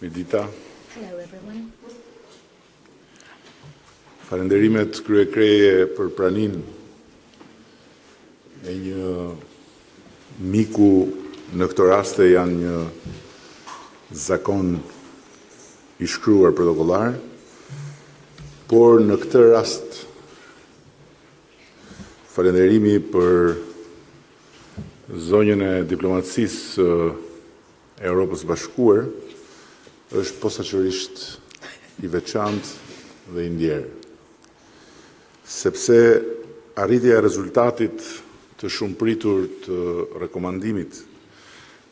Midita. Hello, everyone. Falënderimet kryekreje për praninë e një miku në këtë raste janë një zakon I shkruar protokollar, por në këtë rast falënderimi për zonjën e diplomacisë e Europës Bashkuar është posaçërisht I veçantë dhe I ndjerë, sepse arritja e rezultatit të shumëpritur të rekomandimit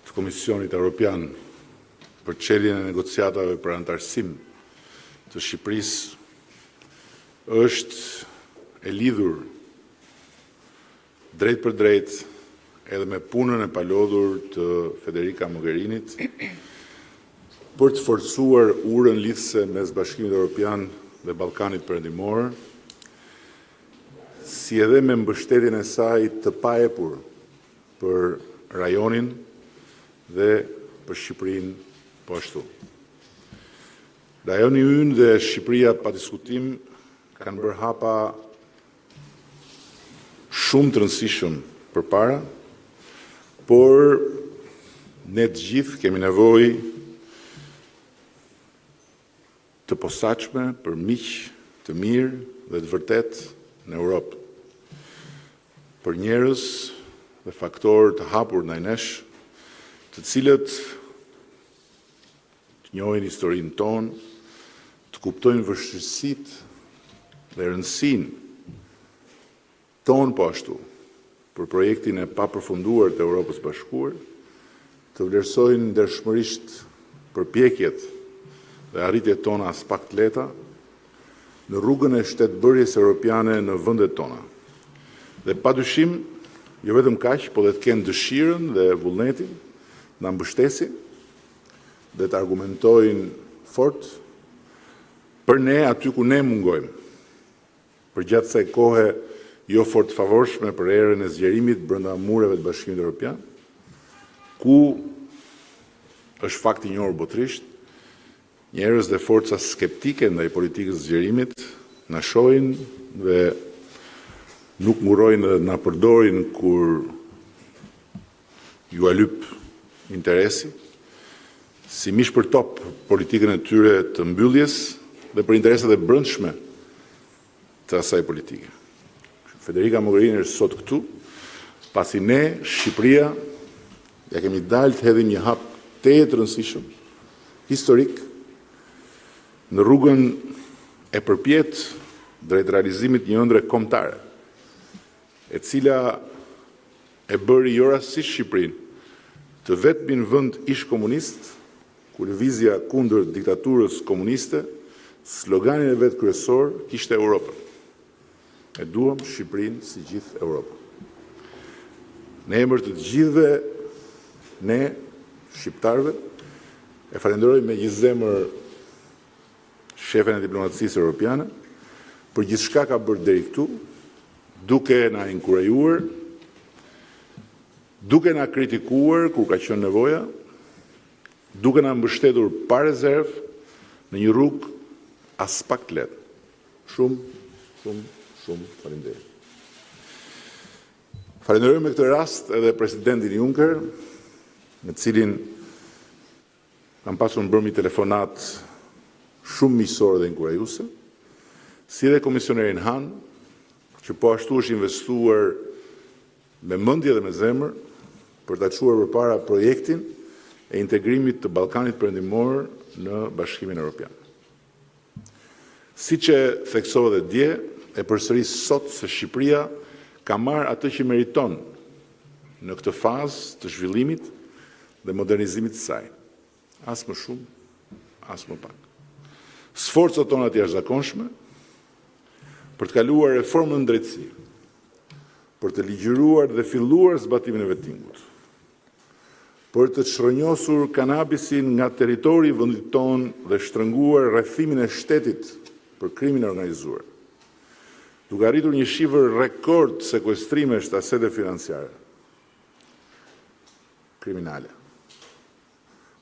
të Komisionit Evropian për çeljen e negociatave për antarësim të Shqipërisë është e lidhur drejt për drejt edhe me punën e palodhur të Federica Mogherinit për të forcuar urën lidhëse mes Bashkimit Evropian dhe Ballkanit Perëndimor, si edhe me mbështetjen e saj të paepur për rajonin dhe për Shqipërinë po ashtu. Rajoni ynë dhe Shqipëria pa diskutim kanë bërë hapa shumë të rëndësishëm përpara, por ne të gjithë kemi nevojë të posaçme për miq të mirë dhe të vërtet në Europë, për njerëz dhe faktorë të hapur ndaj nesh, të cilët të njohin historinë tonë, të kuptojnë vështirësitë dhe rëndësinë tonë po ashtu për projektin e papërfunduar të Europës Bashkuar, të vlerësojnë ndershmërisht përpjekjet dhe arritjet tona as pak të lehta në rrugën e shtetbërjes europiane në vendet tona. Dhe padyshim, jo vetëm kaq, por dhe të kenë dëshirën dhe vullnetin na mbështesin dhe të argumentojnë fort për ne aty ku ne mungojmë, për gjatë kësaj kohe jo fort favorshme për erën e zgjerimit brenda mureve të Bashkimit Evropian, ku është fakt I njohur botërisht, njerëz dhe forca skeptike ndaj politikës së zgjerimit na shohin dhe nuk ngurojnë dhe na përdorin kur ju alyp interesi, si mish për top politikën e tyre të mbylljes dhe për interesat e brendshme të asaj politike. Federica Mogherini është sot këtu, pasi ne, Shqipëria, ja kemi dalë të hedhim një hap tejet rëndësishëm, historik, në rrugën e përpjet drejt realizimit një ëndre kombëtare, e cila e bëri jo rastësisht Shqipërinë të vetmin vend ish komunist, ku lëvizja kundër diktaturës komuniste, sloganin e vet kryesor kishte Europën. E duam Shqipërinë si gjithë Europën. Në emër të gjithëve, ne, shqiptarëve, e falenderoj me gjithë zemër shefen e diplomacisë europiane për gjithçka ka bërë deri këtu, duke na inkurajuar, duke na kritikuar kur ka qenë nevoja, duke na mbështetur pa rezervë në një rrugë as pak të lehtë. Shumë faleminderit. Falenderoj me këtë rast edhe presidentin Juncker, me cilin kam pasur mbërmi telefonat shumë miqësore dhe inkurajuese, si dhe komisionerin Han, që po ashtu është investuar me mendje dhe me zemër për ta çuar përpara projektin e integrimit të Ballkanit Perëndimor në Bashkimin Evropian. Siç e theksova dhe dje, e përsëris sot se Shqipëria ka marrë atë që meriton në këtë fazë të zhvillimit dhe modernizimit të saj. As më shumë, as më pak. Sforcat tona të jashtëzakonshme për të kaluar reformën në drejtësi, për të ligjëruar dhe filluar zbatimin e vettingut, për të çrrënjosur kanabisin nga territori I vendit tonë dhe shtrënguar rrethimin e shtetit për krimin e organizuar, duke arritur një shifër rekord sekuestrimesh të asete financiare kriminale.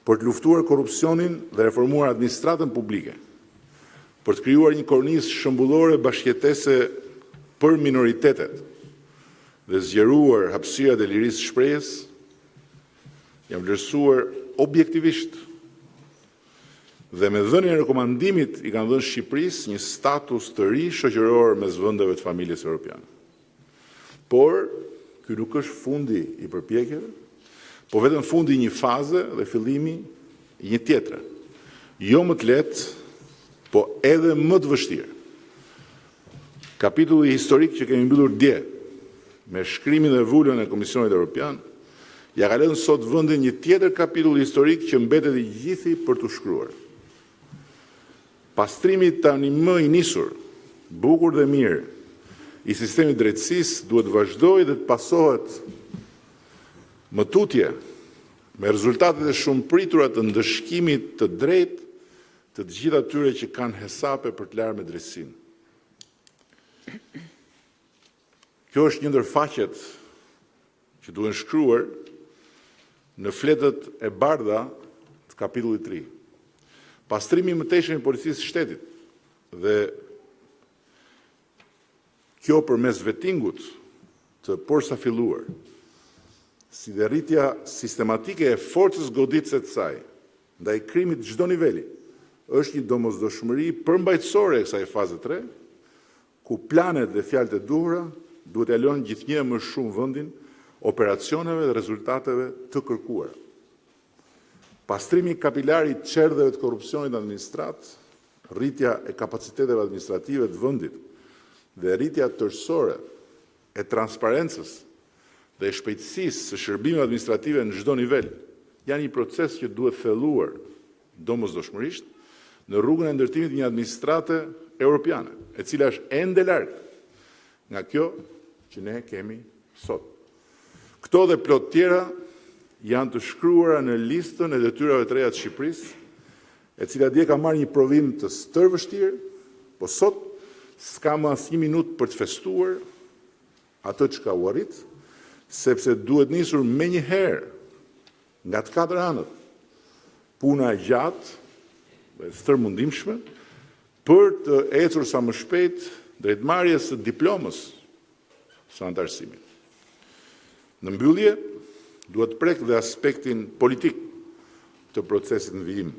për të luftuar korrupsionin dhe reformuar administratën publike, për të krijuar një kornizë shëmbullore bashkëjetese për minoritetet dhe zgjeruar hapësirat e lirisë shprehjes, jam vlerësuar objektivisht dhe me dhënien e rekomandimit i kanë dhënë Shqipërisë një status të ri shoqëror mes vendeve të familjes europiane. Por, ky nuk është fundi i përpjekjeve, po vetëm fundi i një faze dhe fillimi i një tjetre. Jo më të lehtë, po edhe më të vështirë. Kapitulli historik që kemi mbyllur dje me shkrimin dhe vulën e Komisionit Evropian, ja ka lënë sot vendin një tjetër kapitull historik që mbetet i gjithi për të shkruar. Pastrimi tani më i nisur, bukur dhe mirë, i sistemit drejtësisë duhet vazhdojë dhe të pasohet më tutje me rezultatet e shumë pritura të ndëshkimit të drejtë të gjithë atyre që kanë hesape për të larë me drejtësinë. Kjo është një ndër faqet që duhen shkruar në fletët e bardha të kapitullit 3. Pastrimi i mëtejshëm i policisë së shtetit dhe kjo përmes vettingut të posafiluar, si dhe rritja sistematike e forcës goditëse të saj ndaj krimit çdo niveli, është një domosdoshmëri përmbajtësore e kësaj faze 3, ku planet dhe fjalët e duhura duhet e lënë gjithnjë më shumë vendin operacioneve dhe rezultateve të kërkuara. Pastrimi kapilar i çerdheve të korrupsionit në administrat, rritja e kapaciteteve administrative të vendit dhe rritja tërësore e transparencës dhe e shpejtësisë së shërbimeve administrative në çdo nivel janë një proces që duhet thelluar domosdoshmërisht në rrugën e ndërtimit të një administrate europiane, e cila është ende larg nga kjo që ne kemi sot. Këto dhe plot tjera janë të shkruara në listën e detyrave të reja të Shqipërisë, e cila dje ka marrë një provim të stërvështirë, po sot s'ka më as një minutë për të festuar atë që ka u arrit, sepse duhet nisur menjëherë nga të katër anët puna e gjatë dhe stërmundimshme për të ecur sa më shpejt drejt marrjes së diplomës së anëtarësimit. Në mbyllje, duhet prek dhe aspektin politik të procesit në vijim.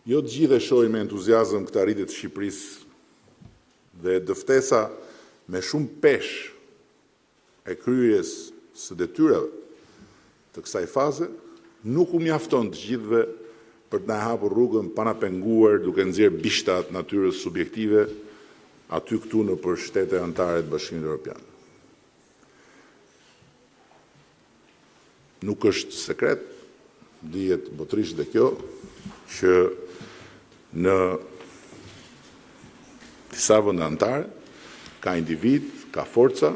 Jo të gjithë e shohin me entuziazëm këtë arritje të Shqipërisë dhe dëftesa me shumë pesh e kryerjes së detyrave të kësaj faze nuk u mjafton të gjithëve për të na hapur rrugën pa na penguar duke nxjerrë bishtat natyrës subjektive aty këtu në për shtete anëtare të Bashkimit Evropian. Nuk është sekret, dihet botërisht dhe kjo, që në disa vende anëtare ka individ, ka forca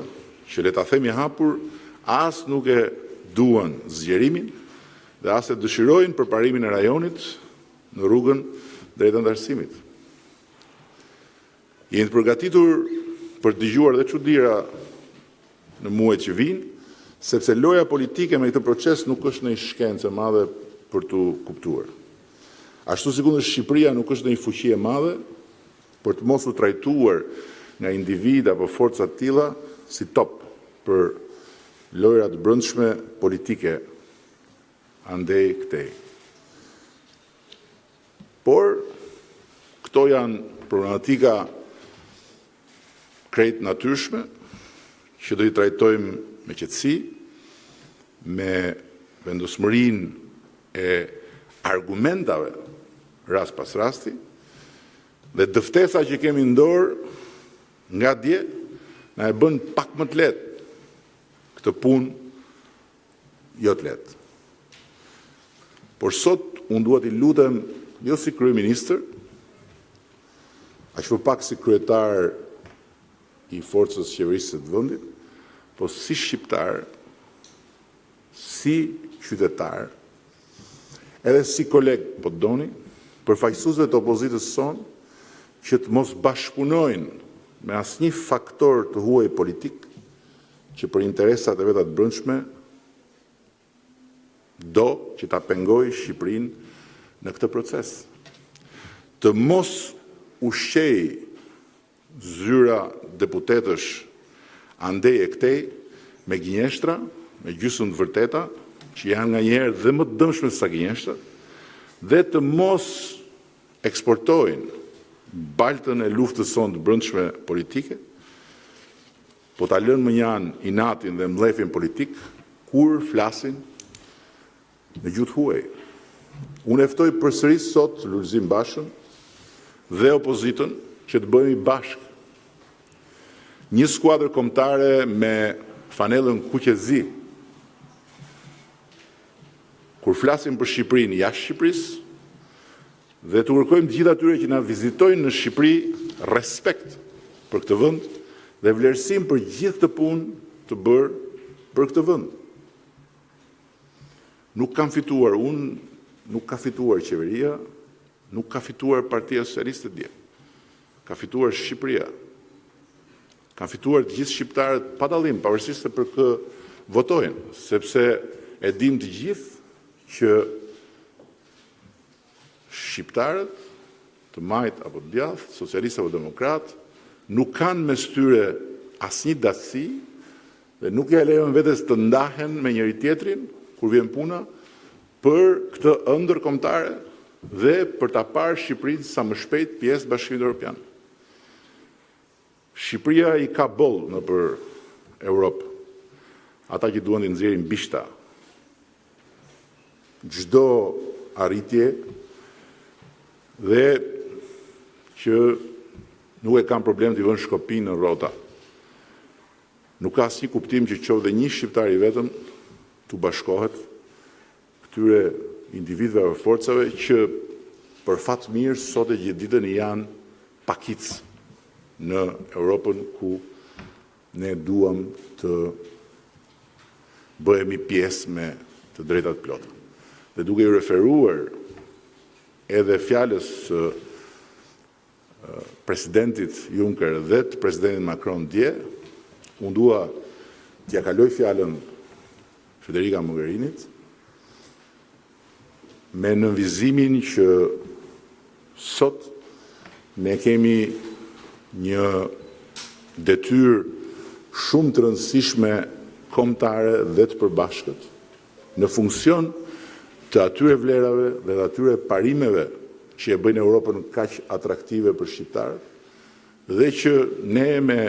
që le ta themi hapur as nuk e duan zgjerimin dhe as e dëshirojnë përparimin e rajonit në rrugën drejt anëtarësimit. Jeni të përgatitur për të dëgjuar dhe çuditëra në muajt që vijnë, sepse loja politike me këtë proces nuk është në një shkencë e madhe për të kuptuar. Ashtu sikur Shqipëria nuk është në një fuqi e madhe për të mos u trajtuar nga individ apo forca të tilla si top për lojrat brendshme politike andej këtej. Por këto janë problematika krejt natyrshme që do i trajtojmë me qetësi, me vendosmërinë e argumentave rast pas rasti, dhe dëftesa që kemi në dorë nga dje na e bën pak më të lehtë këtë punë jo të lehtë. Por sot unë dua t'i lutem jo si kryeministër, aq më pak si kryetar i forcës qeverisë të vendit, po si shqiptar, si qytetar, edhe si koleg po të doni, përfaqësuesve të opozitës sonë, që të mos bashkëpunojnë me asnjë faktor të huaj politik që për interesat e veta të brendshme do që ta pengoj Shqipërinë në këtë proces. Të mos ushqej zyra deputetësh andej e këtej me gënjeshtra, me gjysmë të vërteta, që janë nga njerë dhe më të dëmshme sa gënjeshtra, dhe të mos eksportojnë baltën e luftës sonë të brendshme politike, po ta lënë më janë inatin dhe mlefin politik, kur flasin në gjuhë huaj. Unë eftoj përsëris sot Lulzim Bashën dhe opozitën që të bëhemi bashkë. Një skuadër kombëtare me fanellën kuqezi, kur flasim për Shqipërinë jashtë Shqipërisë, dhe të kërkojmë të gjithë atyre që na vizitojnë në Shqipëri respekt për këtë vend dhe vlerësim për gjithë të punë të bërë për këtë vend. Nuk kam fituar unë, nuk ka fituar qeveria, nuk ka fituar Partia Socialiste dje. Ka fituar Shqipëria. Ka fituar të gjithë shqiptarët pa dallim, pavarësisht se për kë votojnë, sepse e dim të gjithë që shqiptarët, të majt apo të djathtë, socialistë apo demokratë, nuk kanë mes tyre asnjë dasësi dhe nuk ja lejon vetes të ndahen me njëri tjetrin kur vjen puna për këtë ëndër kombëtare dhe për ta parë Shqipërinë sa më shpejt pjesë Bashkimit Evropian. Shqipëria i ka boll nëpër Europë. Ata që duan të nxjerrin bishta. Çdo arritje dhe që nuk e kam problem të i vënë Shkopinë në rrota. Nuk ka asnjë kuptim që qoftë dhe një shqiptar i vetëm të bashkohet këtyre individëve apo forcave që për fat mirë sot e gjithë ditën janë pakic në Europën ku ne duam të bëhemi pjesë me të drejtat plota. Dhe duke i referuar edhe fjalës presidentit Juncker dhe të presidentit Macron dje, unë dua t'ja kaloj fjalën Federica Mogherinit me nënvizimin që sot ne kemi një detyrë shumë të rëndësishme kombëtare dhe të përbashkët në funksion të atyre vlerave dhe të atyre parimeve që e bëjnë Europën kaq atraktive për shqiptarët dhe që ne me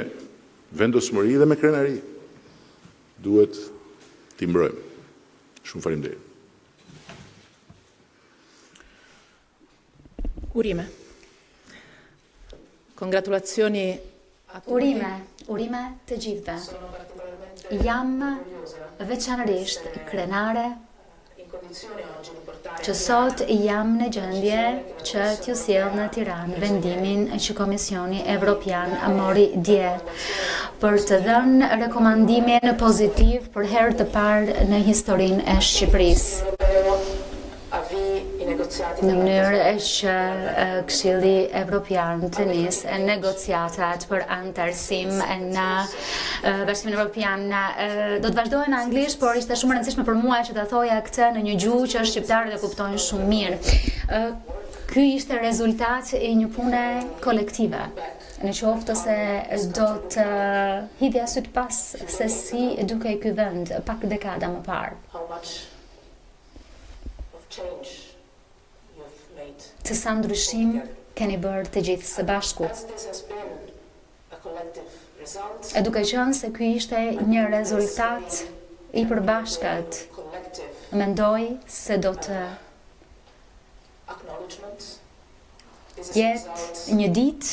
vendosmëri dhe me krenari duhet t'i mbrojmë. Shumë faleminderit. Urime. Congratulazioni a tutti. Urime të gjithëve. Jam veçanërisht krenare që sot jam në gjendje që t'ju sjell në Tiranë vendimin që Komisioni Evropian mori dje për të dhënë rekomandimin pozitiv për herë të parë në historinë e Shqipërisë. Në mënyrë që Këshilli Evropian të nisë negociatat për antarësim në Bashkimin Evropian. Do të vazhdojnë në anglisht, por ishte shumë rëndësishme për mua që ta thoja këtë në një gjuhë që shqiptarët e kuptojnë shumë mirë. Ky ishte rezultat i një pune kolektive. Në qoftë se do të hidhja syt pas se si dukej ky vend pak dekada më parë. Të sa ndryshim keni bërë të gjithë së bashku. E duke qenë se ky ishte një rezultat i përbashkët, mendoj se do të jetë një ditë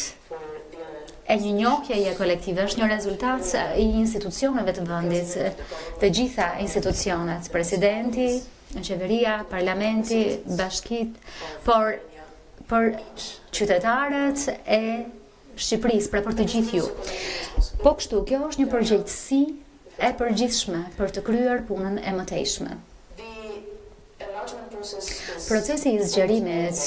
e një njohjeje kolektive, është një rezultat i institucioneve të vendit, të gjitha institucionet, presidenti, qeveria, parlamenti, bashkit, por për qytetarët e Shqipërisë, pra për të gjithë ju. Po kështu, kjo është një përgjegjësi e përgjithshme për të kryer punën e mëtejshme. Procesi I zgjerimit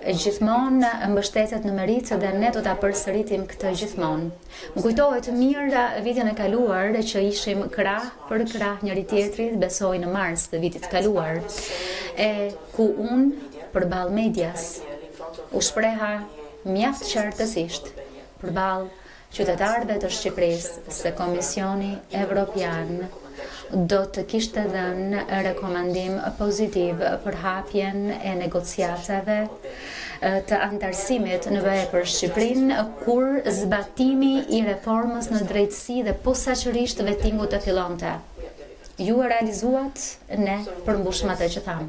gjithmonë mbështetet në meritë dhe ne do ta përsëritim këtë gjithmonë. Më kujtohet mirë vitin e kaluar që ishim krah për krah njëri tjetrit, besoj në mars të vitit kaluar, ku unë përballë medias u shpreha mjaft qartësisht përballë qytetarëve të Shqipërisë se Komisioni Evropian do të kishte dhënë rekomandim pozitiv për hapjen e negociatave të antarësimit në BE për Shqipërinë, kur zbatimi I reformës në drejtësi dhe posaçërisht vettingu të fillonte. Ju e realizuat, ne përmbushim atë që thamë.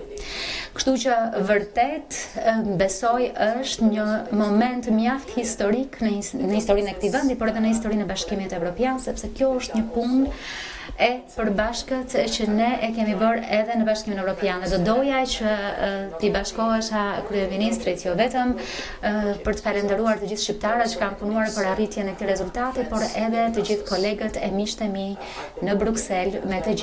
Kështu që vërtet besoj është një moment mjaft historik në historinë e këtij vendi, por edhe në historinë e Bashkimit Evropian, sepse kjo është një punë e përbashkët që ne e kemi bërë edhe në Bashkimin Evropian. Dhe do doja që t'i bashkohesha kryeministrit, jo vetëm për të falenderuar të gjithë shqiptarët që kanë punuar për arritjen e këtij rezultati, por edhe të gjithë kolegët e miqtë e mi në Bruksel, me të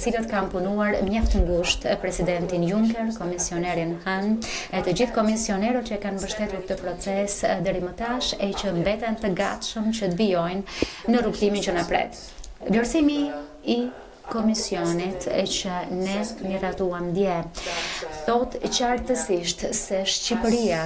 cilët kanë punuar mjaft ngushtë, presidentin Juncker, komisionerin Han, e të gjithë komisionerët që kanë mbështetur këtë proces deri më tash e që mbeten të gatshëm që të vijojnë në rrugtimin që na pret. Vlerësimi I komisionit që ne miratuam dje thot qartësisht se Shqipëria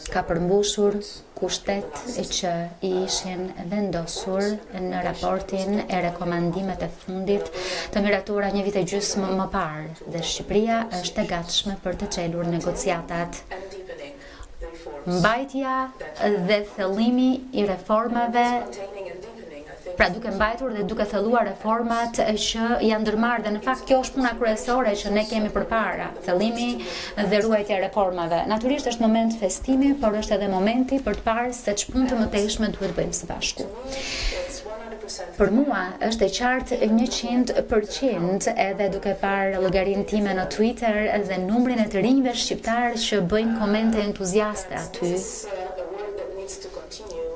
ka përmbushur kushtet që I ishin vendosur në raportin e rekomandimet e fundit të miratura një vit e gjysmë më parë dhe Shqipëria është e gatshme për të çelur negociatat. Mbajtja dhe thellimi I reformave, pra duke mbajtur dhe duke thelluar reformat që janë ndërmarrë dhe në fakt kjo është puna kryesore që ne kemi përpara, thellimi dhe ruajtja e reformave. Natyrisht është moment festimi, por është edhe momenti për të parë se ç'punë të mëtejshme duhet bëjmë së bashku. Për mua është e qartë 100% edhe duke parë llogarinë time në Twitter dhe numrin e të rinjve shqiptar që bëjnë komente entuziaste aty,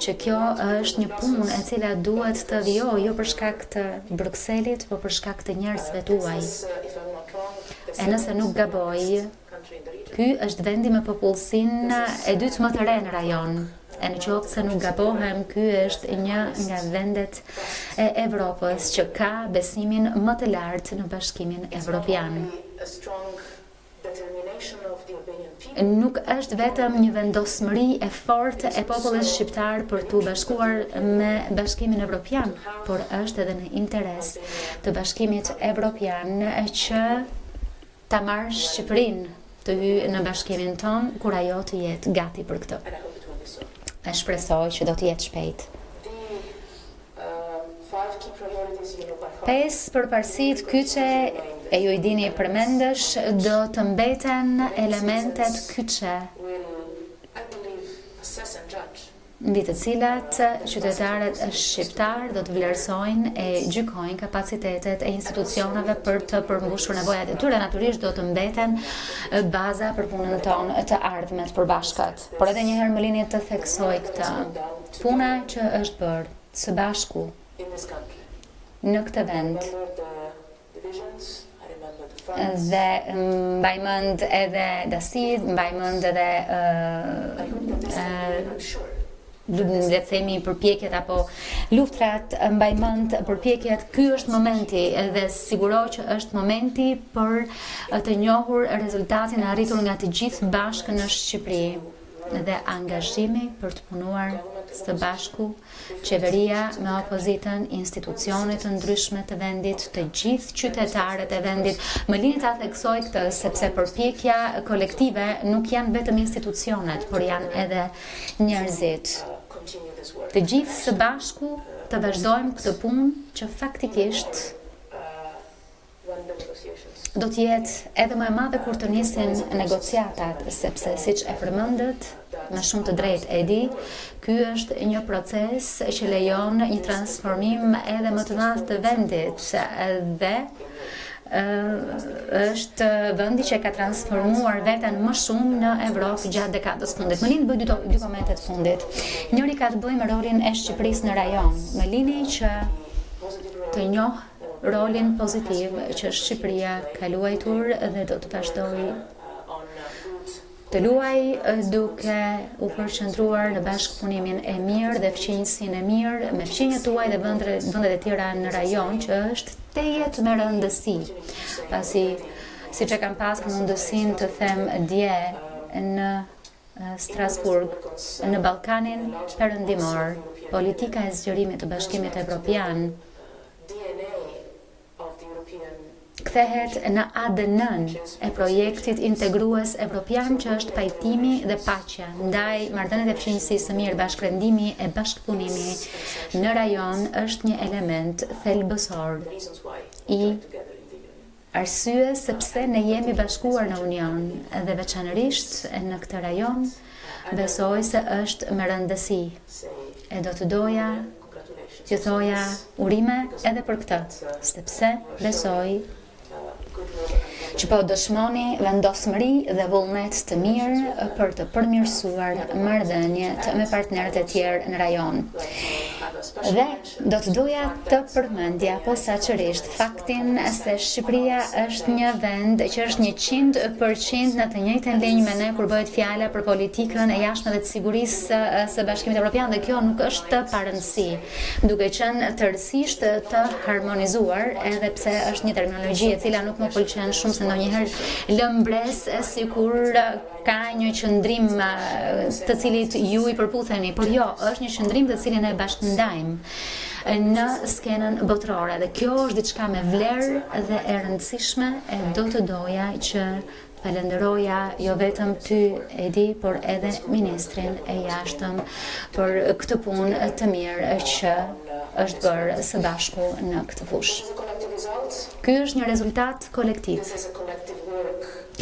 që kjo është një punë e cila duhet të vijojë jo për shkak të Brukselit, por për shkak të njerëzve tuaj. E nëse nuk gaboj, ky është vendi me popullsinë e dytë më të re në rajon. E në qoftë se nuk gabohem, ky është një nga vendet e Evropës që ka besimin më të lartë në Bashkimin Evropian. Nuk është vetëm një vendosmëri e fortë e popullit shqiptar për t'u bashkuar me Bashkimin Evropian, por është edhe në interes të Bashkimit Evropian që ta marrë Shqipërinë të hyjë në bashkimin ton kur ajo të jetë gati për këtë. E shpresoj që do të jetë shpejt. 5 përparësitë kyçe e ju I dini përmendesh do të mbeten elementet kyçe mbi të cilat qytetarët shqiptar do të vlerësojnë e gjykojnë kapacitetet e institucioneve për të përmbushur nevojat e tyre. Natyrisht do të mbeten baza për punën tonë të ardhmet përbashkët. Por edhe një herë më lini të theksoj këtë. Puna që është bërë së bashku në këtë vend dhe mbaj mend edhe dasit, mbaj mend edhe le të themi përpjekjet apo luftrat, mbaj mend përpjekjet. Ky është momenti dhe siguro që është momenti për të njohur rezultatin e arritur nga të gjithë bashkë në Shqipëri dhe angazhimi për të punuar së bashku, qeveria me opozitën, institucionet të ndryshme të vendit, të gjithë qytetarët e vendit. Më lini ta theksoj këtë sepse përpjekja kolektive nuk janë vetëm institucionet, por janë edhe njerëzit. Të gjithë së bashku të vazhdojmë këtë punë që faktikisht do të jetë edhe më e madhe kur të nisin negociatat, sepse siç e përmendët me shumë të drejtë e di, ky është një proces që lejon një transformim edhe më të madh të vendit dhe është vendi që ka transformuar veten më shumë në Evropë gjatë dekadës fundit. Më lini bëj dy komente të fundit. Njëri ka të bëjë me rolin e Shqipërisë në rajon. Më lini që të njoh rolin pozitiv që Shqipëria ka luajtur dhe do të vazhdojë të luaj duke u përqendruar në bashkëpunimin e mirë dhe fqinjësinë e mirë me fqinjët tuaj dhe vendet e tjera në rajon që është tejet me rëndësi. Pasi siç e kam pasur mundësinë të them dje në Strasburg, në Ballkanin Perëndimor, politika e zgjerimit të Bashkimit Evropian kthehet në ADN-n e projektit integrues evropian që është pajtimi dhe paqja, ndaj marrëdhëniet e fqinjësisë së mirë, bashkërendimi e bashkëpunimi në rajon është një element thelbësor i arsyes sepse ne jemi bashkuar në Union dhe veçanërisht në këtë rajon besoj se është me rëndësi e do të doja që thoja urime edhe për këtë, sepse besoj që po dëshmoni vendosmëri dhe vullnet të mirë për të përmirësuar marrëdhëniet me partnerët e tjerë në rajon. Dhe do të doja të përmendja posaçërisht faktin se Shqipëria është një vend që është 100% në të njëjtën linjë me ne kur bëhet fjala për politikën e jashtme dhe të sigurisë së Bashkimit Evropian, dhe kjo nuk është pa rëndësi, duke qenë tërësisht të harmonizuar, edhe pse është një terminologji e cila nuk më pëlqen shumë, se ndonjëherë lëm mbres sikur ka një qëndrim të cilit ju i përputheni, por jo, është një qëndrim të cilin e bashkëndajmë në skenën botërore, dhe kjo është diçka me vlerë dhe e rëndësishme, e do të doja që falenderoja jo vetëm ty, Edi, por edhe ministrin e jashtëm për këtë punë të mirë që është bërë së bashku në këtë fushë. Ky është një rezultat kolektiv.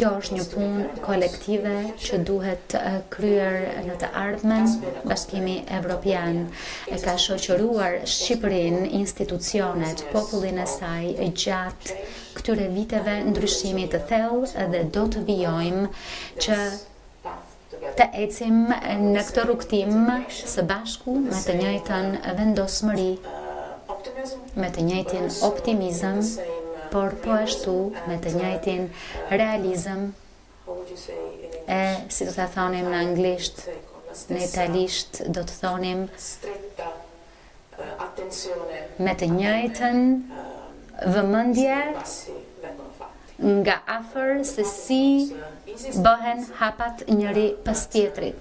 Kjo është një punë kolektive që duhet kryer në të ardhmen. Bashkimi Evropian e ka shoqëruar Shqipërinë, institucionet, popullin e saj gjatë këtyre viteve ndryshimi të thellë, dhe do të vijojmë që të ecim në këtë rrugtim së bashku me të njëjtën vendosmëri, me të njëjtin optimizëm, por po ashtu me të njëjtin realizëm e, si do ta thonim në anglisht, në italisht do të thonim me të njëjtën vëmendje nga afër se si bëhen hapat njëri pas tjetrit.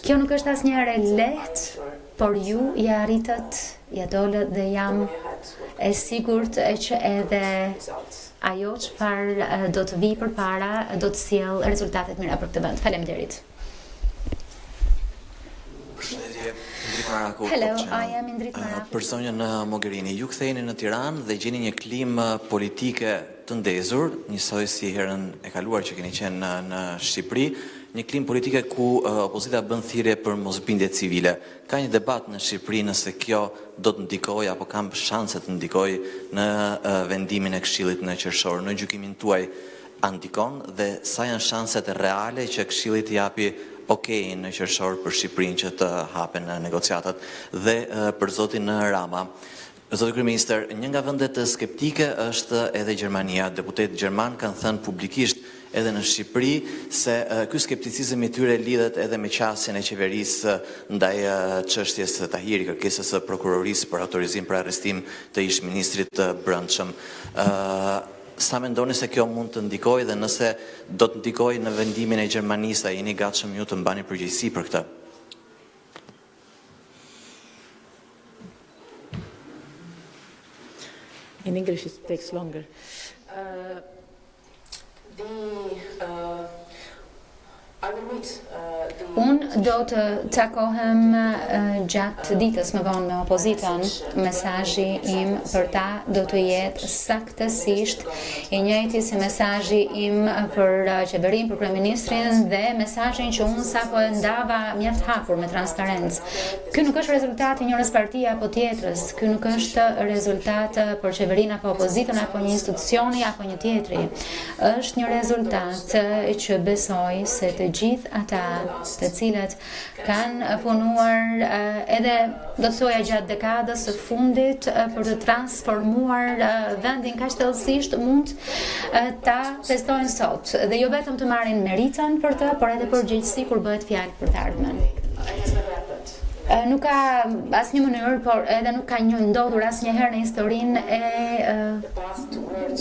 Kjo nuk është asnjëherë lehtë, por ju ja arritët, ja dolët, dhe jam e sigurt që edhe ajo çfarë do të vijë përpara do të sjellë rezultate të mira për këtë vend. Faleminderit. Hello, I am Indrit Maraku. Personjën Mogherini, ju ktheheni në Tiranë dhe gjeni një klimë politike të ndezur, njësoj si herën e kaluar që keni qenë në Shqipëri, një klimë politike ku opozita bën thirrje për mosbindje civile. Ka një debat në Shqipëri nëse kjo do të ndikojë apo kam shanse të ndikojë në vendimin e Këshillit në qershor. Në gjykimin tuaj a ndikon dhe sa janë shanset reale që Këshilli të japi okej në qershor për Shqipërinë që të hapen negociatat? Dhe për zotin Rama, zoti kryeministër, një nga vendet skeptike është edhe Gjermania. Deputet gjerman kanë thënë publikisht edhe në Shqipëri se ky skepticizëm i tyre lidhet edhe me qasjen e qeverisë ndaj çështjes së Tahiri, kërkesës së prokurorisë për autorizim për arrestim të ish-ministrit të brendshëm. Sa mendoni se kjo mund të ndikojë, dhe nëse do të ndikojë në vendimin e Gjermanisë, a jeni gatshëm ju të mbani përgjegjësi për këtë? In English it takes longer. Unë do të takohem gjatë ditës më vonë me opozitën. Mesazhi im për ta do të jetë saktësisht i njëjti si mesazhi im për qeverinë, për kryeministrin, dhe mesazhin që unë sapo e ndava mjaft hapur me transparencë. Ky nuk është rezultati i njërës partie apo tjetrës, ky nuk është rezultat për qeverinë apo opozitën apo një institucioni apo një tjetri. Është një rezultat që besoj se të gjithë gjithë ata të cilët kanë punuar edhe do të thoja gjatë dekadës së fundit për të transformuar vendin kaq thellësisht mund ta festojnë sot dhe jo vetëm të marrin meritën për të, por edhe përgjegjësi kur bëhet fjalë për të ardhmen. Nuk ka asnjë mënyrë, por edhe nuk ka ndodhur asnjëherë në historinë e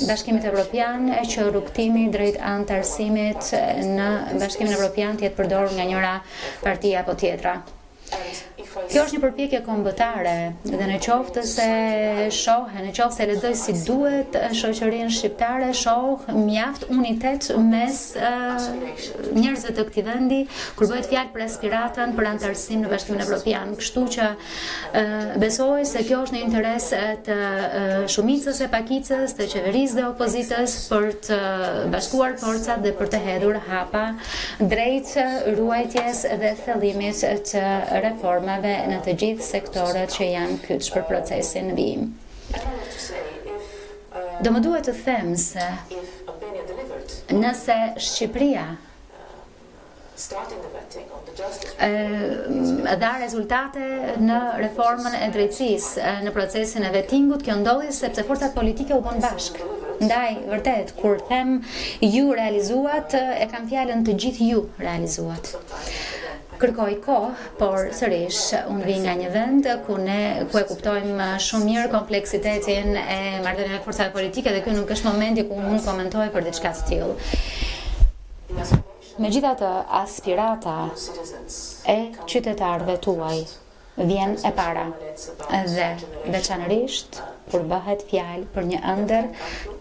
Bashkimit Evropian që rrugtimi drejt anëtarësimit në Bashkimin Evropian të jetë përdorur nga njëra parti apo tjetra. Kjo është një përpjekje kombëtare dhe në qoftë se shohë, në qoftë se lexoj si duhet shoqërinë shqiptare, shoh mjaft unitet mes njerëzve të këtij vendi kur bëhet fjalë për aspiratën për anëtarësim në Bashkimin Evropian. Kështu që besoj se kjo është në interes të shumicës e pakicës, të qeverisë dhe opozitës për të bashkuar forcat dhe për të hedhur hapa drejt ruajtjes dhe thellimit të reformave në të gjithë sektorët që janë kyç për procesin në vijim. Do më duhet të them se nëse Shqipëria dha rezultate në reformën e drejtësisë në procesin e vettingut, kjo ndodhi sepse forcat politike u bën bashkë. Ndaj, vërtet, kur them ju realizuat, e kam fjalën të gjithë ju realizuat. Kërkoj kohë, por sërish unë vi nga një vend ku e kuptojmë shumë mirë kompleksitetin e marrëdhënieve forcave politike dhe ky nuk është momenti ku mund komentoj për diçka të tillë. Megjithatë, aspirata e qytetarëve tuaj vjen e para dhe veçanërisht kur bëhet fjalë për një ëndër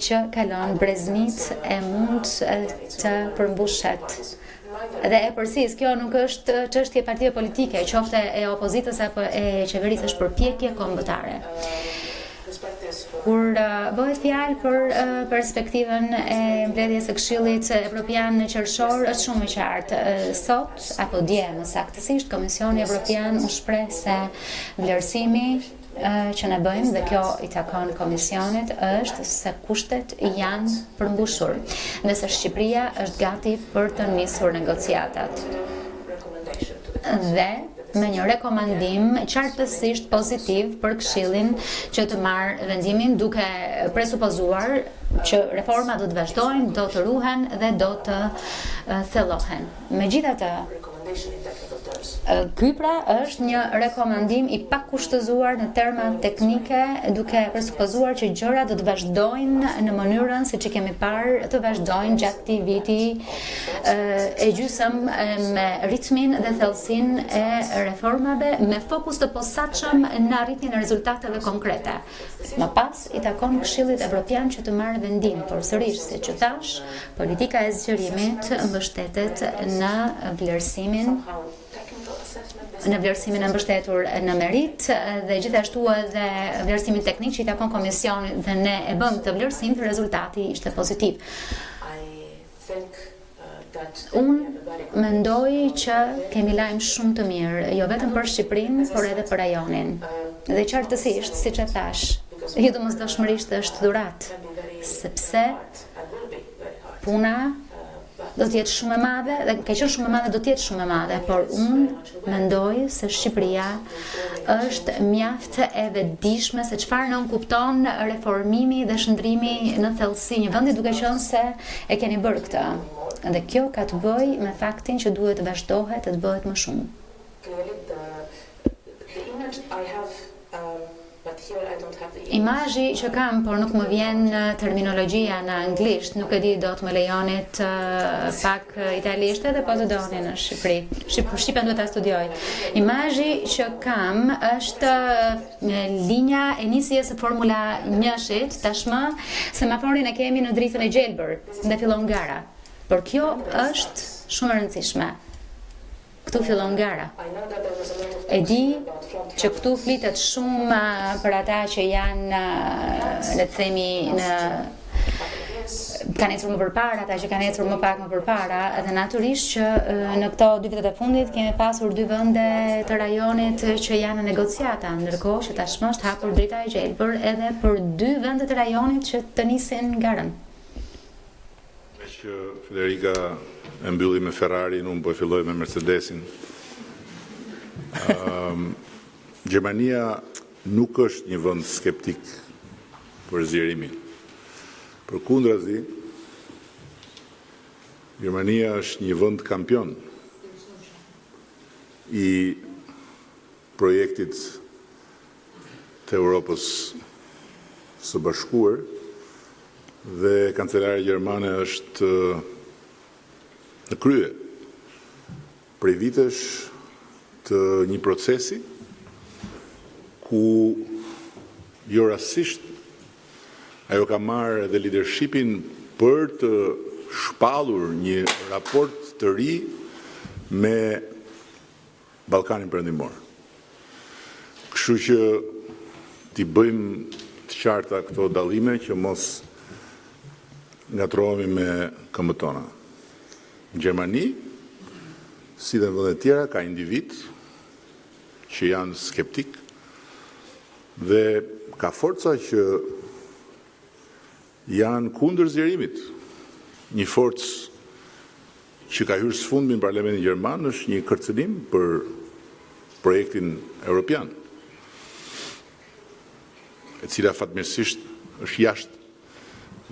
që kalon brezmit e mund të përmbushet. Dhe e përsis, kjo nuk është çështje partive politike, qofte e opozitës apo e qeverisë, është përpjekje kombëtare. Kur bëhet fjalë për perspektivën e mbledhjes së Këshillit Evropian në qershor, është shumë e qartë. Sot apo dje më saktësisht, Komisioni Evropian u shpreh se vlerësimi që ne bëjmë dhe kjo i takon komisionit është se kushtet janë përmbushur dhe se Shqipëria është gati për të nisur negociatat. Dhe me një rekomandim qartësisht pozitiv për Këshillin që të marrë vendimin duke presupozuar që reforma do të vazhdojnë, do të ruhen dhe do të thellohen. Megjithatë, ky pra është një rekomandim i pakushtëzuar në terma teknike, duke presupozuar që gjërat do të vazhdojnë në mënyrën siç e kemi parë të vazhdojnë gjatë këtij viti e gjysëm me ritmin dhe thellësinë e reformave me fokus të posaçëm në arritjen e rezultateve konkrete. Më pas i takon Këshillit Evropian që të marrë vendim, por sërish siç e thash, politika e zgjerimit mbështetet në vlerësimin e mbështetur në merit dhe gjithashtu edhe vlerësimin teknik që i takon komisionit dhe ne e bëm këtë vlerësim dhe rezultati ishte pozitiv. Unë mendoj që kemi lajm shumë të mirë, jo vetëm për Shqipërinë, por edhe për rajonin. Dhe qartësisht, siç e thash, jo domosdoshmërisht është dhuratë, sepse puna do të jetë shumë e madhe, dhe ka qenë shumë e madhe, do të jetë shumë e madhe, por unë mendoj se Shqipëria është mjaft e vetëdijshme se çfarë nën kupton reformimi dhe shndrimi në thellësi një vendi, duke qenë se e keni bërë këtë. Dhe kjo ka të bëjë me faktin që duhet të vazhdohet të bëhet më shumë. Imazhi që kam, por nuk më vjen terminologjia në anglisht, nuk e di do të më lejonit pak italisht edhe po të doni në Shqipëri. Shqipen duhet ta studioj. Imazhi që kam është linja e nisjes së Formula 1-shit, tashmë semaforin e kemi në dritën e gjelbër dhe fillon gara. Por kjo është shumë e rëndësishme. Këtu fillon gara. E di që këtu flitet shumë për ata që janë, le të themi, kanë ecur më përpara, ata që kanë ecur më pak më përpara, dhe natyrisht që në këto 2 vitet e fundit kemi pasur 2 vende të rajonit që janë në negociata, ndërkohë që tashmë është hapur drita e gjelbër edhe për 2 vende të rajonit që të nisin garën. Që Federika e mbylli me Ferrarin, unë po e filloj me Mercedesin. Gjermania nuk është një vend skeptik për zgjerimin. Përkundrazi, Gjermania është një vend kampion i projektit të Europës së Bashkuar dhe kancelare gjermane është në krye prej vitesh të një procesi ku jo rastësisht ajo ka marrë edhe leadershipin për të shpallur një raport të ri me Ballkanin Perëndimor. Kështu që t'i bëjmë të qarta këto dallime që mos ngatrohemi me këmbët tona. Në Gjermani, si dhe në vendet tjera, ka individ që janë skeptik dhe ka forca që janë kundër zgjerimit. Një forcë që ka hyrë sfundmi në Parlamentin Gjerman është një kërcënim për projektin evropian, e cila fatmirësisht është jashtë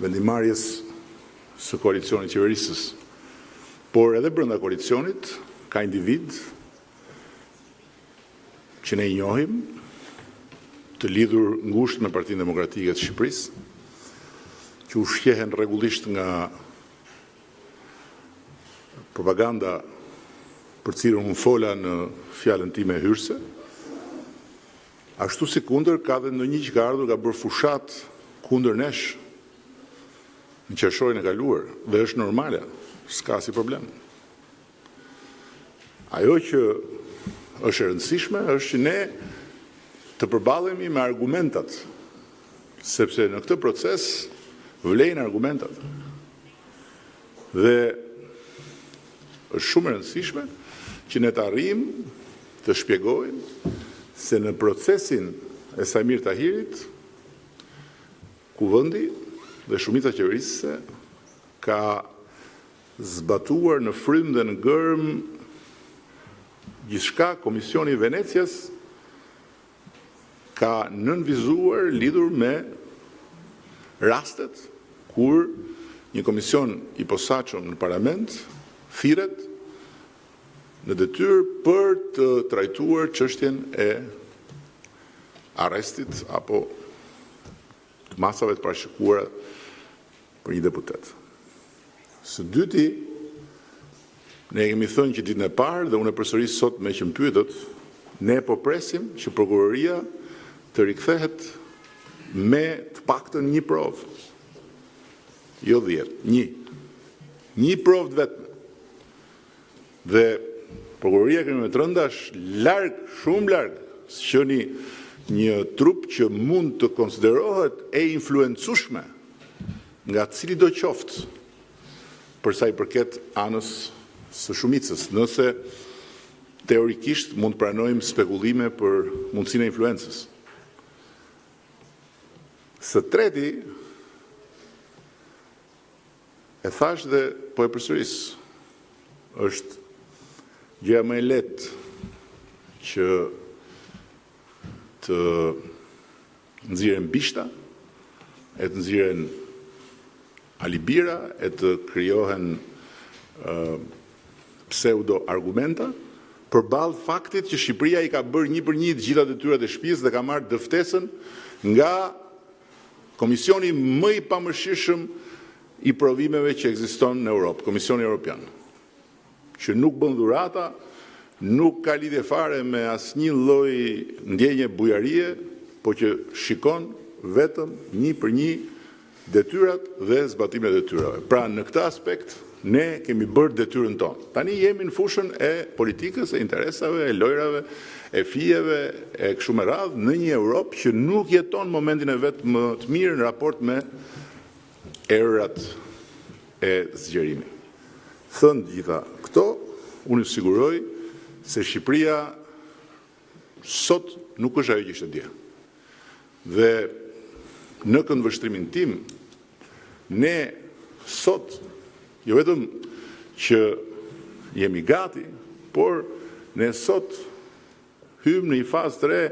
vendimarrjes së koalicionit qeverisës. Por edhe brenda koalicionit ka individ që ne i njohim, të lidhur ngushtë me Partinë Demokratike të Shqipërisë, që ushqehen rregullisht nga propaganda për cilën unë fola në fjalën time hyrëse, ashtu si kundër ka dhe ndonjë që ka ardhur ka bërë fushat kundër nesh në qershorin e kaluar, dhe është normale, s'ka si problem. Ajo që është e rëndësishme është që ne të përballemi me argumentat, sepse në këtë proces vlejnë argumentat. Dhe është shumë e rëndësishme që ne të arrijmë të shpjegojmë se në procesin e Samir Tahirit, kuvendi dhe shumica qeverisëse ka zbatuar në frym dhe në gërm gjithçka. Komisioni i Venecias ka nënvizuar lidhur me rastet kur një komision i posaçëm në parlament thirret në detyrë për të trajtuar çështjen e arrestit apo të masave të parashikuara për një deputet. Së dyti, ne kemi thënë që ditën e parë dhe unë e përsëris sot me që më pyetët, ne po presim që prokuroria të rikthehet me të paktën një provë. Jo 10, një provë të vetme. Dhe prokuroria kemi me të rënda është larg, shumë larg, që një trup që mund të konsiderohet e influencueshme nga cili do qoftë për sa i përket anës së shumicës, nëse teorikisht mund pranojmë spekullime për mundësinë e influencës. Së treti, e thash dhe po e përsëris, është gjëja më e lehtë që të nxirren bishta, e të nxirren alibira, e të krijohen pseudo argumenta përballë faktit që Shqipëria i ka bërë 1 për 1 të gjitha detyrat e shtëpisë dhe ka marrë dëftesën nga komisioni më i pamëshirshëm i provimeve që ekziston në Europë, Komisioni Evropian, që nuk bën dhurata, nuk ka lidhje fare me asnjë lloj ndjenje bujarie, po që shikon vetëm 1 për 1 detyrat dhe zbatimin e detyrave. Pra në këtë aspekt ne kemi bërë detyrën tonë. Tani jemi në fushën e politikës, e interesave, e lojrave, e fijeve, e kështu me radhë, në një Europë që nuk jeton momentin e vet më të mirë në raport me errat e zgjerimit. Thënë gjitha këto, unë siguroj se Shqipëria sot nuk është ajo që ishte dje. Dhe në këndvështrimin tim, ne sot, jo vetëm që jemi gati, por ne sot hymë në një fazë të re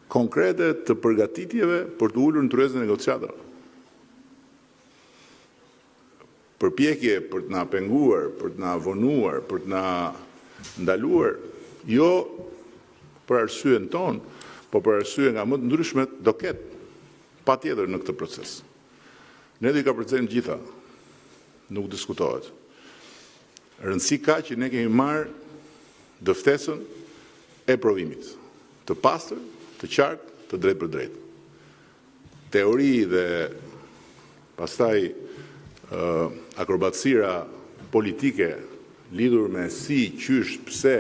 konkrete të përgatitjeve për të ullur në tryezën e negociatave. Përpjekje për të na penguar, për të na vonuar, për të na ndaluar, jo për arsyen tonë, po për arsye nga më të ndryshmet do ketë patjetër në këtë proces. Ne do i ka përcejmë gjitha, nuk diskutohet. Rëndësi ka që ne kemi marrë dëftesën e provimit, të pastër, të qartë, të drejtë për drejtë. Teori dhe pastaj akrobatësira politike lidhur me si, qysh, pse,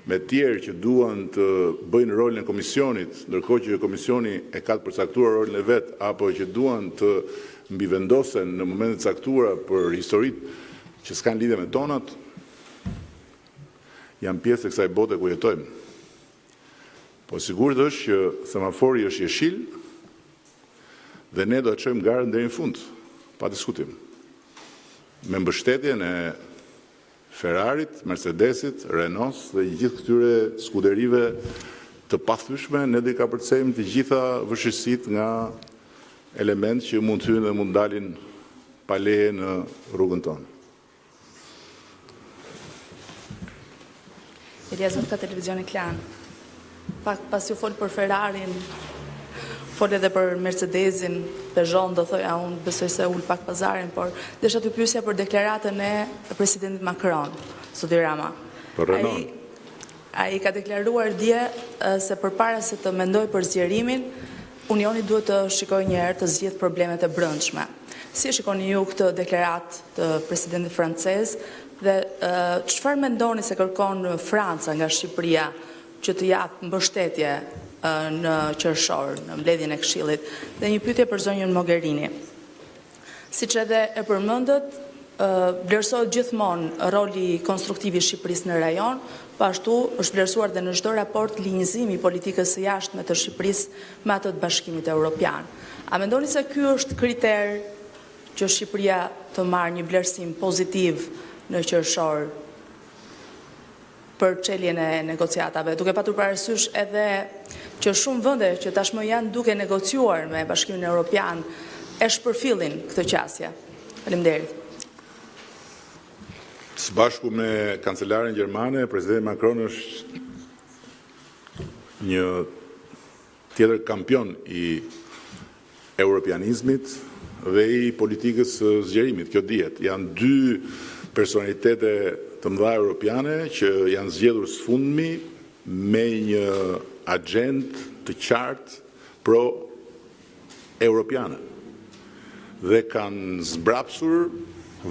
me tjerë që duan të bëjnë rolin e komisionit, ndërkohë që komisioni e ka të përcaktuar rolin e vet, apo që duan të mbivendosen në momentet caktuara për historitë që s'kan lidhje me tonat, janë pjesë e kësaj bote ku jetojmë. Po sigurt është që semafori është jeshil dhe ne do të çojmë garën deri në fund, pa diskutim. Me mbështetjen e Ferrarit, Mercedesit, Renault dhe gjithë këtyre skuderive të pathyeshme, ne do i ka përcejmë të gjitha vështirësitë nga element që mund të hyjnë dhe mund dalin pa leje në rrugën tonë. Eliazot ka televizioni Klan. Pas ju fol për Ferrarin, fol edhe për Mercedesin, Peugeot, do thoja unë besoj se ul pak pazarin, por desha të pyesja për deklaratën e presidentit Macron, zoti Rama. Për Renault. Ai ka deklaruar dje se përpara se të mendoj për zgjerimin, Unioni duhet të shikojë një herë të zgjidh problemet e brendshme. Si e shikoni ju këtë deklaratë të presidentit francez dhe çfarë mendoni se kërkon Franca nga Shqipëria që të jap mbështetje në qershor, në mbledhjen e Këshillit, dhe një pyetje për zonjën Mogherini. Siç edhe e përmendët, vlerësohet gjithmonë roli konstruktiv i Shqipërisë në rajon, po ashtu është vlerësuar dhe në çdo raport linjëzimi i politikës së jashtme të Shqipërisë me atë të Bashkimit Evropian. A mendoni se ky është kriter që Shqipëria të marrë një vlerësim pozitiv në qershor për çeljen e negociatave, duke patur parasysh edhe që shumë vende që tashmë janë duke negociuar me Bashkimin Evropian e shpërfillin këtë qasje? Faleminderit. Së bashku me kancelaren gjermane, presidenti Macron është një tjetër kampion i europianizmit dhe i politikës zgjerimit. Kjo dihet. Janë dy personalitete të mëdha europiane që janë zgjedhur sfundmi me një agendë të qartë pro-europiane dhe kanë zbrapsur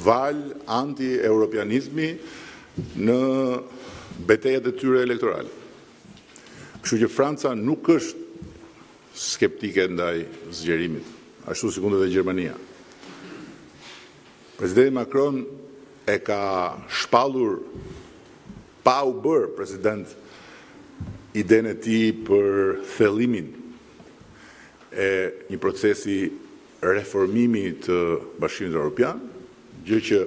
val anti-europianizmi në betejat e tyre elektorale. Kështu që Franca nuk është skeptike ndaj zgjerimit, ashtu si kundet e Gjermania. Presidenti Macron e ka shpallur pa u bërë president idenë e tij për thellimin e një procesi reformimi të Bashkimit Evropian, gjë që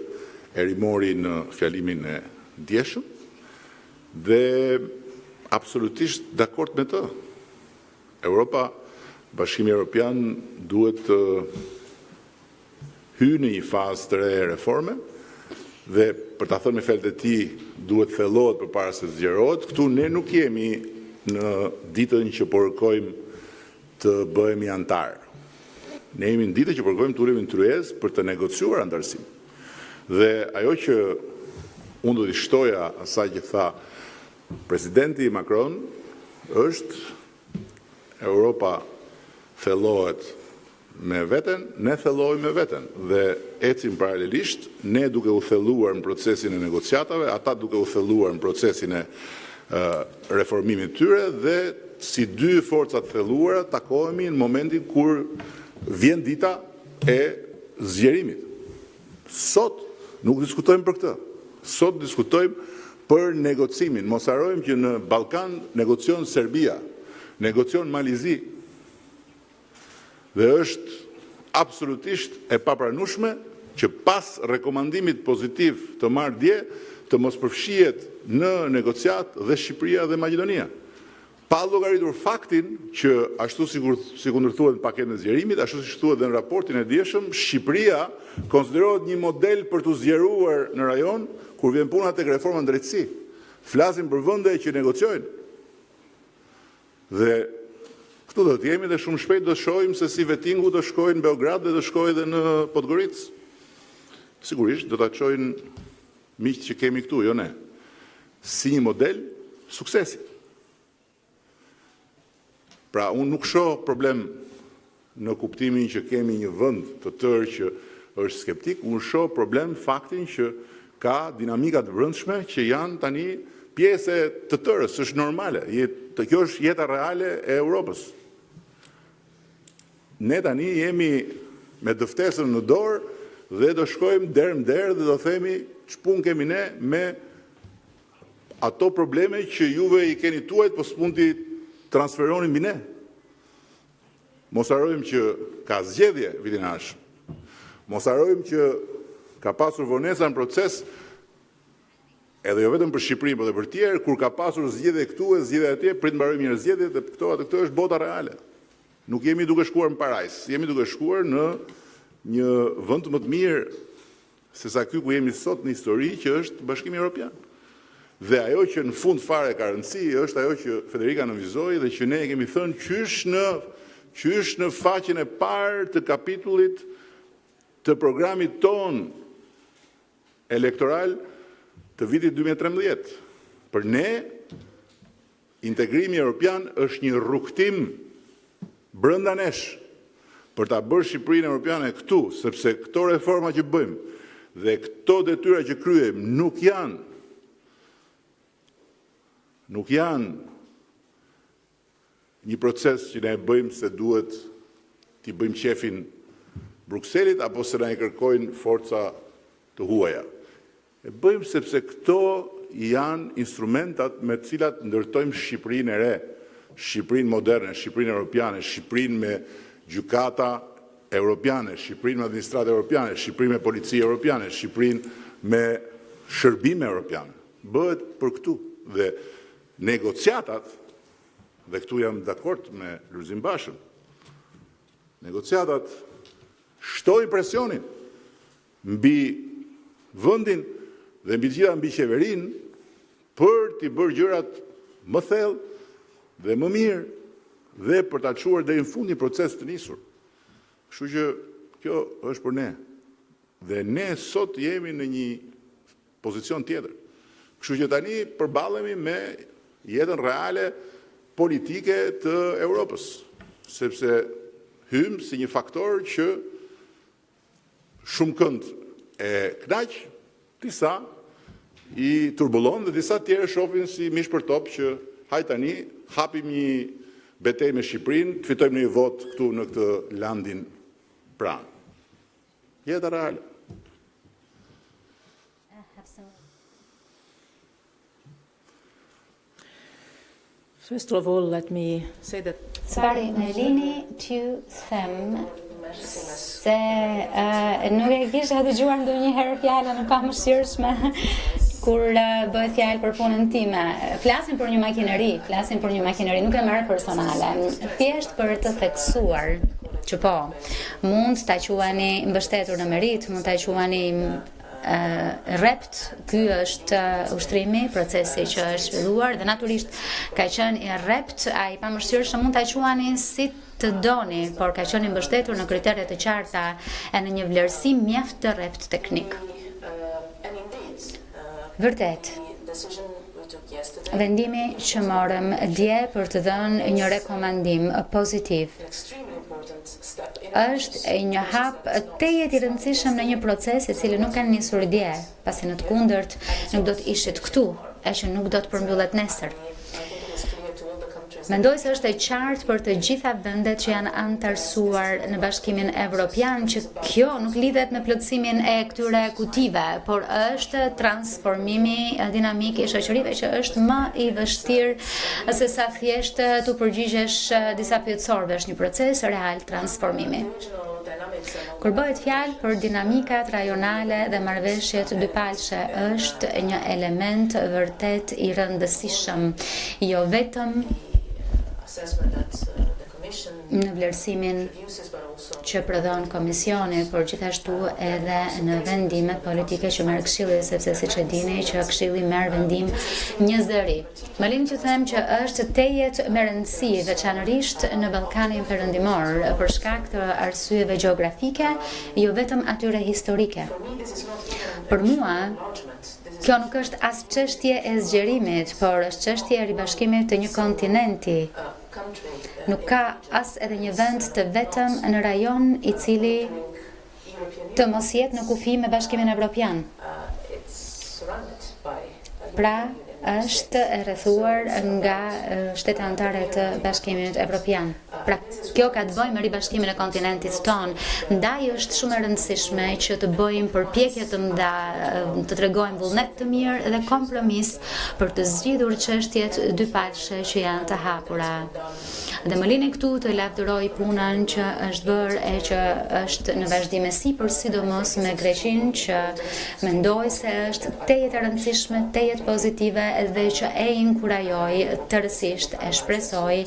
e rimori në fjalimin e djeshëm dhe absolutisht dakord me të. Europa, Bashkimi Evropian duhet të hyjë në një fazë të re reforme dhe për ta thënë me fjalët e tij duhet thellohet përpara se të zgjerohet. Këtu ne nuk jemi në ditën që po kërkojmë të bëhemi antar. Ne jemi në ditën që po kërkojmë të ulemi në tryezë për të negociuar antarësim. Dhe ajo që unë do t'i shtoja asaj që tha presidenti Macron është Europa thellohet me veten, ne thellohemi me veten dhe ecim paralelisht, ne duke u thelluar në procesin e negociatave, ata duke u thelluar në procesin e reformimit tyre dhe si dy forcat thelluara takohemi në momentin kur vjen dita e zgjerimit. Sot nuk diskutojmë për këtë. Sot diskutojmë për negocimin. Mos harrojmë që në Ballkan negocion Serbia, negocion Malizi dhe është absolutisht e papranueshme që pas rekomandimit pozitiv të marrë dje, të mos përfshihet në negociat dhe Shqipëria dhe Maqedonia. Pa llogaritur faktin që ashtu si kundërthuhet në paketën e zgjerimit, ashtu si thuhet dhe në raportin e dieshëm, Shqipëria konsiderohet një model për të zgjeruar në rajon kur vjen puna tek reforma në drejtësi. Flasim për vende që negociojnë. Dhe këtu do të jemi dhe shumë shpejt do të shohim se si vettingu do shkojnë në Beograd dhe do shkojë edhe në Podgoricë. Sigurisht do ta çojnë miqtë që kemi këtu, jo ne. Si një model suksesi. Pra, unë nuk shoh problem në kuptimin që kemi një vend të tërë që është skeptik, unë shoh problem faktin që ka dinamika të brendshme që janë tani pjesë të tërës, është normale. Kjo është jeta reale e Europës. Ne tani jemi me dëftesën në dorë dhe do shkojmë derë më derë dhe do themi ç'pun kemi ne me ato probleme që juve i keni tuajt, po s'mund t'i transferoni mbi ne. Mos harrojmë që ka zgjedhje vitin e ardhshëm. Mos harrojmë që ka pasur vonesa në proces, edhe jo vetëm për Shqipërinë, por edhe për tjerë, kur ka pasur zgjedhje këtu e zgjedhje atje, prit mbarojmë një zgjedhje dhe këto është bota reale. Nuk jemi duke shkuar në parajs, jemi duke shkuar në një vend më të mirë se sa ky ku jemi sot në histori, që është Bashkimi Evropian. Dhe ajo që në fund fare ka rëndësi është ajo që Federika nënvizoi dhe që ne kemi thënë qysh në faqen e parë të kapitullit të programit ton elektoral të vitit 2013. Për ne, integrimi evropian është një rrugtim brenda nesh për ta bërë Shqipërinë evropiane këtu, sepse këto reforma që bëjmë dhe këto detyra që kryejmë nuk janë një proces që ne bëjmë se duhet t'i bëjmë qefin Brukselit apo se na i kërkojnë forca të huaja. E bëjmë sepse këto janë instrumentat me të cilat ndërtojmë Shqipërinë e re, Shqipërinë moderne, Shqipërinë europiane, Shqipërinë me gjykata europiane, Shqipërinë me administratë europiane, Shqipërinë me polici europiane, Shqipërinë me shërbime europiane. Bëhet për këtu. Dhe negociatat, dhe këtu jam dakord me Lulzim Bashën, negociatat shtojnë presionin mbi vendin dhe mbi gjitha mbi qeverinë për t'i bërë gjërat më thellë dhe më mirë dhe për ta çuar deri në fund një proces të nisur. Kështu që kjo është për ne. Dhe ne sot jemi në një pozicion tjetër. Kështu që tani përballemi me jetën reale politike të Europës, sepse hymë si një faktor që shumë kënd e knaq, disa i turbullon dhe disa tjerë shohin si mish për top që hajt tani hapim një betejë me Shqipërinë, të fitojmë një vot këtu në këtë landin pranë. Jeta reale. First of all, let me say that Pari, më lini t'ju them se nuk e kisha dëgjuar ndonjëherë fjalën e pamëshirshme kur bëhet fjalë për punën time. Flasim për një makineri, nuk e merr personale. Thjesht për të theksuar që po, mund ta quani mbështetur në merit, mund ta quani rept, ky është ushtrimi, procesi që është zhvilluar dhe natyrisht ka qenë i rept, ai pamëshirshëm mund ta quani si të doni, por ka qenë i mbështetur në kriteret të qarta e në një vlerësim mjaft të rept teknik. Vërtet, vendimi që morëm dje për të dhënë një rekomandim pozitiv është një hap tejet i rëndësishëm në një proces i cili nuk kanë nisur dje, pasi në të kundërt nuk do të ishit këtu, e që nuk do të përmbyllet nesër. Mendoj se është e qartë për të gjitha vendet që janë anëtarësuar në Bashkimin Evropian që kjo nuk lidhet me plotësimin e këtyre kutive, por është transformimi dinamik i shoqërive që është më i vështirë se sa thjesht të përgjigjesh disa pyetësorëve, është një proces real transformimi. Kur bëhet fjalë për dinamikat rajonale dhe marrëveshjet dypalshe, është një element vërtet i rëndësishëm, jo vetëm në vlerësimin që prodhon komisioni, por gjithashtu edhe në vendimet politike që merr Këshilli, sepse siç e dini që Këshilli merr vendim një zëri. Më lini të them që është tejet me rëndësi, veçanërisht në Ballkanin Perëndimor, për shkak të arsyeve gjeografike, jo vetëm atyre historike. Për mua, kjo nuk është as çështje e zgjerimit, por është çështje e ribashkimit të një kontinenti. Nuk ka as edhe një vend të vetëm në rajon i cili të mos jetë në kufi me Bashkimin Evropian. Pra, është e rrethuar nga shtetet anëtare të Bashkimit Evropian. Pra, kjo ka të bëjë me ribashkimin e kontinentit ton. Ndaj është shumë e rëndësishme që të bëjmë përpjekje të mëdha, të tregojmë vullnet të mirë dhe kompromis për të zgjidhur çështjet dypalshe që janë të hapura. Dhe më lini këtu të lavdëroj punën që është bërë e që është në vazhdimësi, për sidomos me Greqinë, që mendoj se është tejet e rëndësishme, tejet pozitive dhe që e inkurajoj tërësisht, e shpresoj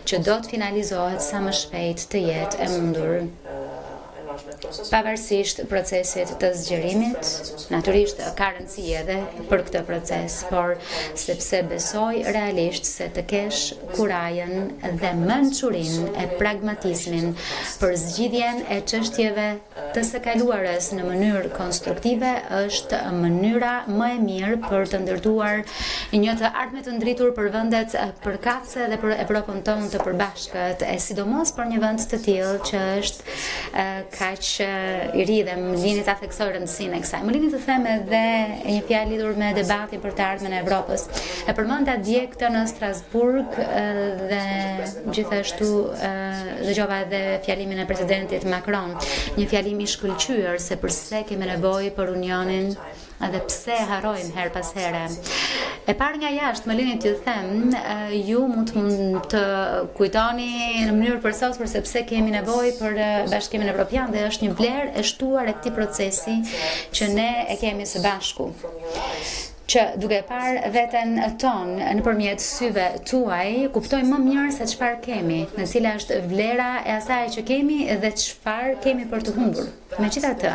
që do të finalizohet sa më shpejt të jetë e mundur. Pavarësisht procesit të zgjerimit, natyrisht ka rëndësi edhe për këtë proces, por sepse besoj realisht se të kesh kurajën dhe mençurinë e pragmatizmin për zgjidhjen e çështjeve të së kaluarës në mënyrë konstruktive është mënyra më e mirë për të ndërtuar një të ardhme të ndritur për vendet përkatëse dhe për Evropën tonë të përbashkët, e sidomos për një vend të tillë që është kaq i ri dhe më lini ta theksoj rëndësinë e kësaj. Më lini të them edhe një fjalë lidhur me debatin për të ardhmen e Evropës. E përmenda dje këtë në Strasburg dhe gjithashtu dëgjova edhe fjalimin e presidentit Macron, një fjalim i shkëlqyer se pse kemi nevojë për Unionin dhe pse harrojmë her pas here. E parë nga jashtë, më lini t'ju them, ju mund të kujtoni në mënyrë përsosur se pse kemi nevojë për Bashkimin Evropian dhe është një vlerë e shtuar e këtij procesi që ne e kemi së bashku. Që duke parë veten tonë nëpërmjet syve tuaj, kuptojmë më mirë se çfarë kemi, në cila është vlera e asaj që kemi dhe çfarë kemi për të humbur. Megjithatë,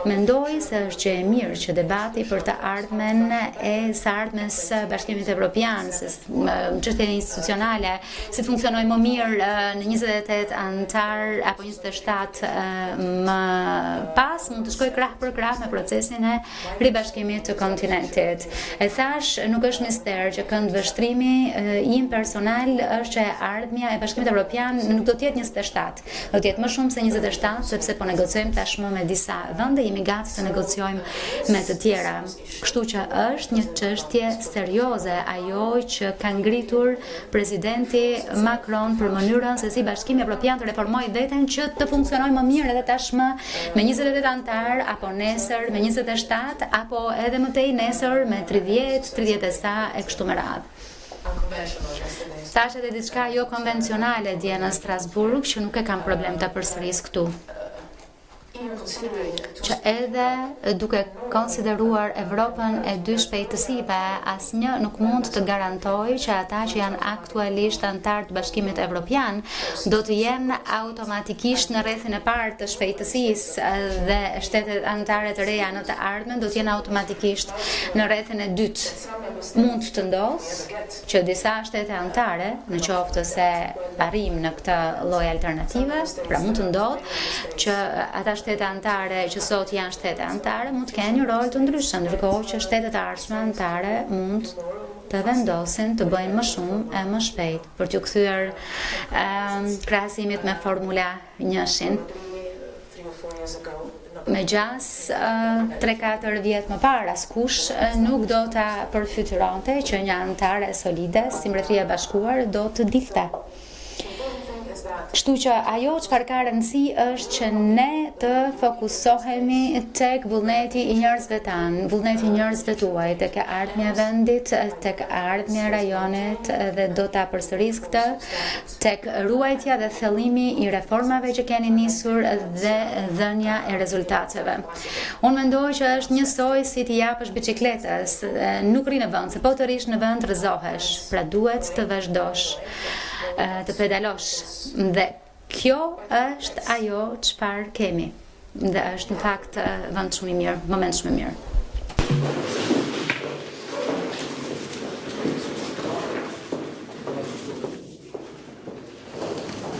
mendoj se është gjë e mirë që debati për të ardhmen e së ardhmes së Bashkimit Evropian, se çështja institucionale, si funksionojë më mirë në 28 antar apo 27 më pas, mund të shkojë krah për krah me procesin e ribashkimit të kontinentit. E thash, nuk është mister që këndvështrimi im personal është që ardhmja e Bashkimit Evropian nuk do të jetë 27, do të jetë më shumë se 27, sepse po negociojmë tashmë me disa vende, jemi gati të negociojmë me të tjera. Kështu që është një çështje serioze ajo që ka ngritur presidenti Macron për mënyrën se si Bashkimi Evropian të reformojë veten që të funksionojë më mirë edhe tashmë me 28 antar, apo nesër me 27, apo edhe më tej nesër me 30, 30 e sa e kështu me radhë. Tash edhe diçka jo konvencionale dje në Strasburg që nuk e kam problem ta përsëris këtu. Që edhe duke konsideruar Evropën e dy shpejtësive, asnjë nuk mund të garantojë që ata që janë aktualisht antar të Bashkimit Evropian do të jenë automatikisht në rrethin e parë të shpejtësisë dhe shtetet anëtare të reja në të ardhmen do të jenë automatikisht në rrethin e dytë. Mund të ndodhë që disa shtete anëtare, në qoftë se arrim në këtë lloj alternative, pra mund të ndodhë që ata shtete anëtare që sot janë shtete anëtare mund të kenë një rol të ndryshëm, ndërkohë që shtetet e ardhshme anëtare mund të vendosin të bëjnë më shumë e më shpejt. Për t'ju kthyer krahasimit me Formula 1-shin, me gjas 3-4 vjet më parë askush nuk do ta përfytyronte që një anëtare solide si Mbretëria e Bashkuar do të dilte. Kështu që ajo çfarë ka rëndësi është që ne të fokusohemi tek vullneti i njerëzve tanë, vullneti i njerëzve tuaj, tek ardhmja e vendit, tek ardhmja e rajonit dhe do ta përsëris këtë, tek ruajtja dhe thellimi i reformave që keni nisur dhe dhënia e rezultateve. Unë mendoj që është njësoj si t'i japësh biçikletës, nuk rri në vend, se po të rish në vend rrezohesh, pra duhet të vazhdosh, të pedalosh, dhe kjo është ajo çfarë kemi, dhe është në fakt vend shumë i mirë, moment shumë i mirë.